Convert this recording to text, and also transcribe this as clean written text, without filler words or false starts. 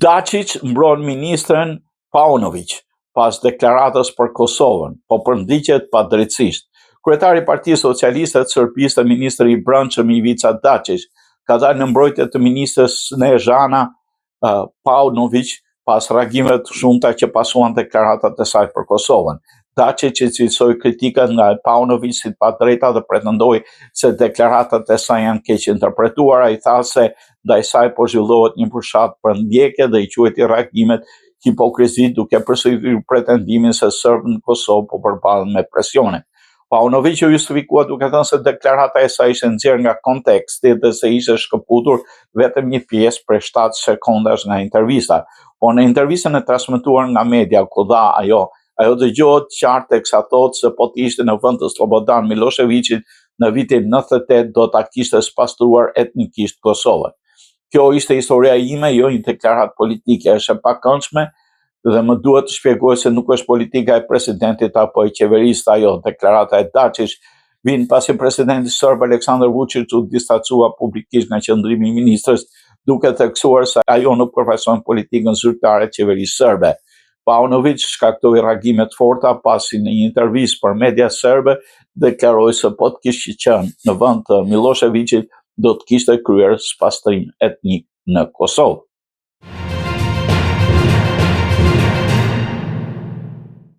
Dačić mbron ministrin Paunović pas deklaratës për Kosovën, po përndiqet padrejtisht. Kryetari i Partisë Socialiste të Serbisë, ministri i brendshëm Ivica Dačić, ka dalë në mbrojtje të ministrës Snežana Paunović pas reagimeve të shumta që pasuan deklaratat e saj për Kosovën. Dačić i cilësoi kritikat nga Paunović si të padrejta dhe pretendoi se deklaratat e saj janë keq interpretuara. I tha se ndaj saj po zhvillohet një fushat për ndjekje dhe i quajti reagimet hipokrizi, duke përsëritur pretendimin se serbët në Kosovë po përballen me presione. Paunović u justifikua duke thënë se deklarata e saj ishte nxjerrë nga konteksti dhe se ishte shkëputur vetëm një pjesë prej 7 sekondash nga intervista. Po në intervistën e transmetuar nga media ku dha ajo dëgjohet qartë teksa thotë se po të ishte në vend të Slobodan Miloševićit në vitin 98 do ta kishte spastruar etnikisht Kosovën. Kjo ishte historia ime, jo një deklaratë politike, është e pakëndshme dhe më duhet të shpjegoj se nuk është politika e presidentit apo e qeverisë ajo. Deklarata e Dačić vjen pasi presidenti serb Aleksandar Vučić u distancua publikisht nga qëndrimi i ministrës, duke theksuar se ajo nuk përfaqëson politikën zyrtare të qeverisë serbe. Paunović shkaktoi reagime të forta pasi në një intervistë për media serbe deklaroi se po të kishte qenë në vend të Miloševićit do të kishte kryer spastrim etnik në Kosovë.